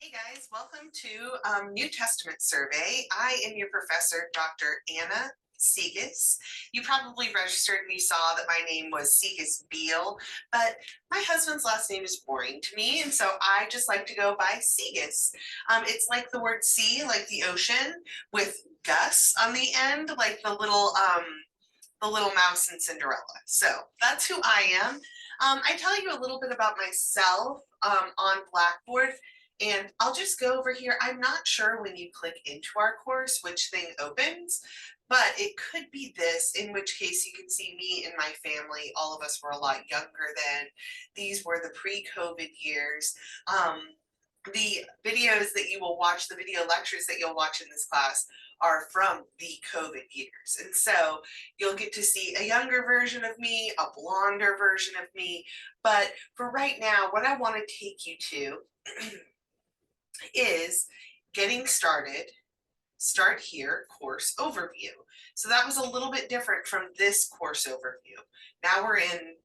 Hey guys, welcome to New Testament Survey. I am your professor, Dr. Anna Segas. You probably registered and you saw that my name was Segas Beal, but my husband's last name is boring to me, and so I just like to go by Segas. It's like the word sea, like the ocean, with Gus on the end, like the little mouse in Cinderella. So that's who I am. I tell you a little bit about myself on Blackboard. And I'll just go over here. I'm not sure when you click into our course which thing opens, but it could be this, in which case you can see me and my family. All of us were a lot younger then. These were the pre-COVID years. The videos that you will watch, the video lectures that you'll watch in this class are from the COVID years. And so you'll get to see a younger version of me, a blonder version of me. But for right now, what I want to take you to is getting started. Start here, course overview. So that was a little bit different from this course overview. Now we're in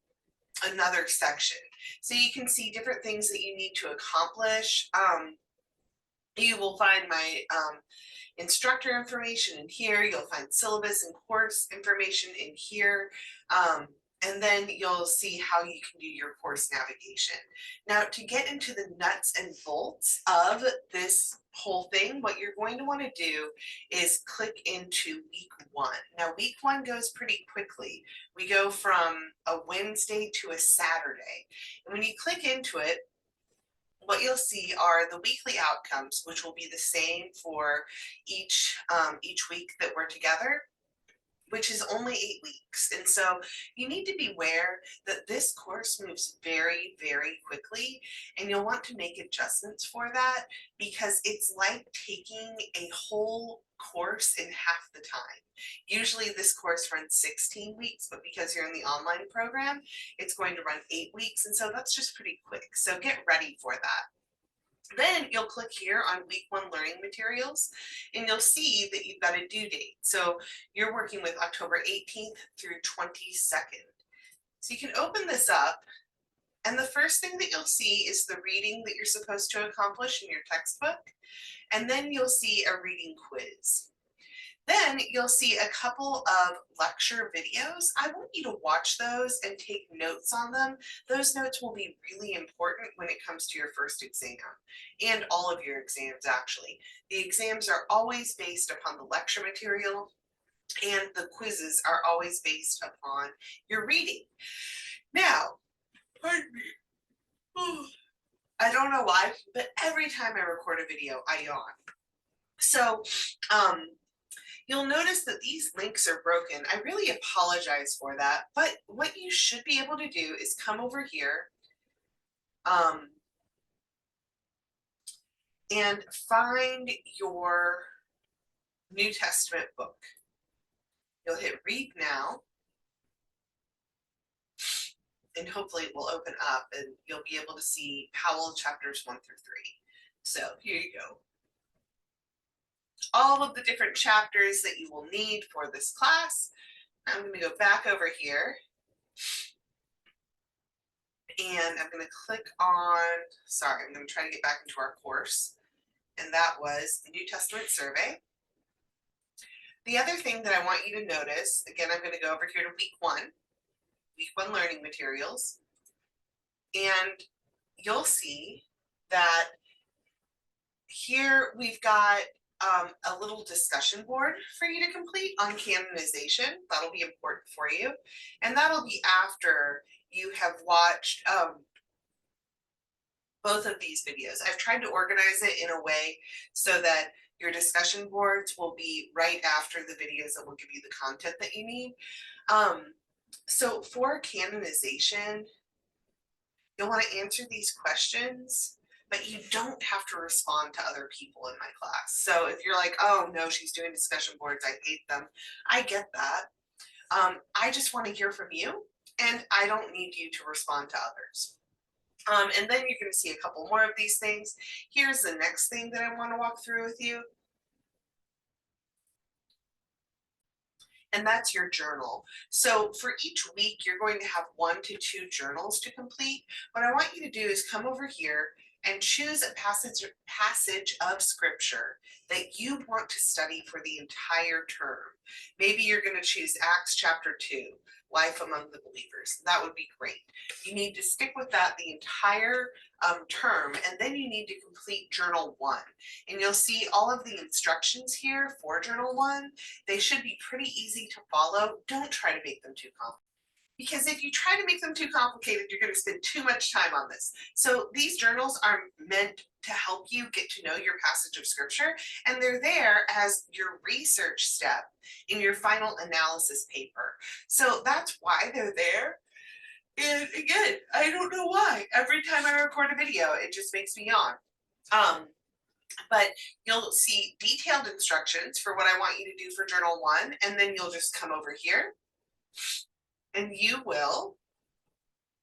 another section. So you can see different things that you need to accomplish. You will find my instructor information in here. You'll find syllabus and course information in here. And then you'll see how you can do your course navigation. Now, to get into the nuts and bolts of this whole thing, what you're going to want to do is click into week 1. Now, week 1 goes pretty quickly. We go from a Wednesday to a Saturday. And when you click into it, what you'll see are the weekly outcomes, which will be the same for each week that we're together, which is only 8 weeks. And so you need to be aware that this course moves very, very quickly, and you'll want to make adjustments for that because it's like taking a whole course in half the time. Usually this course runs 16 weeks, but because you're in the online program, it's going to run 8 weeks. And so that's just pretty quick. So get ready for that. Then you'll click here on week 1 learning materials, and you'll see that you've got a due date. So you're working with October 18th through 22nd. So you can open this up, and the first thing that you'll see is the reading that you're supposed to accomplish in your textbook, and then you'll see a reading quiz. Then you'll see a couple of lecture videos. I want you to watch those and take notes on them. Those notes will be really important when it comes to your first exam and all of your exams, actually. The exams are always based upon the lecture material, and the quizzes are always based upon your reading. Now, pardon me. I don't know why, but every time I record a video, I yawn. So, you'll notice that these links are broken. I really apologize for that, but what you should be able to do is come over here and find your New Testament book. You'll hit read now, and hopefully it will open up and you'll be able to see Powell chapters 1 through 3. So here you go. All of the different chapters that you will need for this class. I'm going to go back over here, and I'm going to click on, I'm going to try to get back into our course, and that was the New Testament Survey. The other thing that I want you to notice, again, I'm going to go over here to week 1 learning materials, and you'll see that here we've got a little discussion board for you to complete on canonization. That'll be important for you. And that'll be after you have watched both of these videos. I've tried to organize it in a way so that your discussion boards will be right after the videos that will give you the content that you need. So for canonization, you'll want to answer these questions, but you don't have to respond to other people in my class. So if you're like, oh no, she's doing discussion boards, I hate them, I get that. I just want to hear from you, and I don't need you to respond to others. And then you're going to see a couple more of these things. Here's the next thing that I want to walk through with you. And that's your journal. So for each week, you're going to have 1 to 2 journals to complete. What I want you to do is come over here and choose a passage of scripture that you want to study for the entire term. Maybe you're going to choose Acts chapter 2, life among the believers. That would be great. You need to stick with that the entire term, and then you need to complete journal 1. And you'll see all of the instructions here for journal 1. They should be pretty easy to follow. Don't try to make them too complicated, because if you try to make them too complicated, you're going to spend too much time on this. So these journals are meant to help you get to know your passage of scripture, and they're there as your research step in your final analysis paper. So that's why they're there. And again, I don't know why. Every time I record a video, it just makes me yawn. But you'll see detailed instructions for what I want you to do for journal 1, and then you'll just come over here and you will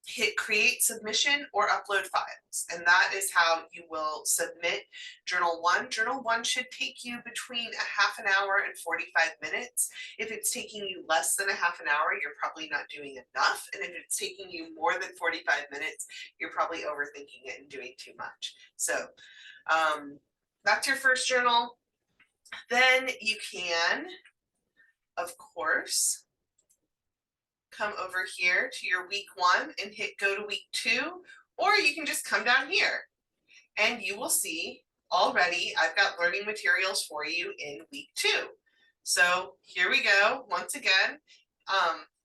hit create submission or upload files. And that is how you will submit journal 1. Journal 1 should take you between a half an hour and 45 minutes. If it's taking you less than a half an hour, you're probably not doing enough. And if it's taking you more than 45 minutes, you're probably overthinking it and doing too much. So that's your first journal. Then you can, of course, come over here to your week 1 and hit go to week 2, or you can just come down here and you will see already I've got learning materials for you in week 2. So here we go. Once again,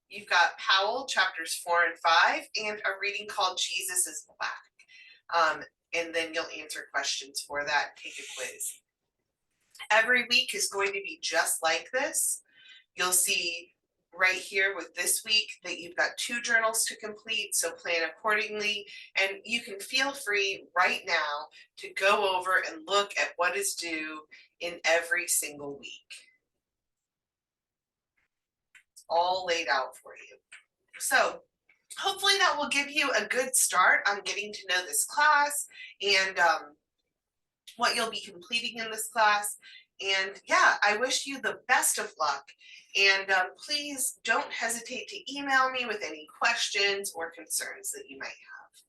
you've got Powell chapters 4 and 5 and a reading called Jesus is Black. And then you'll answer questions for that, take a quiz. Every week is going to be just like this. You'll see right here with this week that you've got 2 journals to complete, so plan accordingly. And you can feel free right now to go over and look at what is due in every single week. It's all laid out for you. So hopefully that will give you a good start on getting to know this class and what you'll be completing in this class. And yeah, I wish you the best of luck. And please don't hesitate to email me with any questions or concerns that you might have.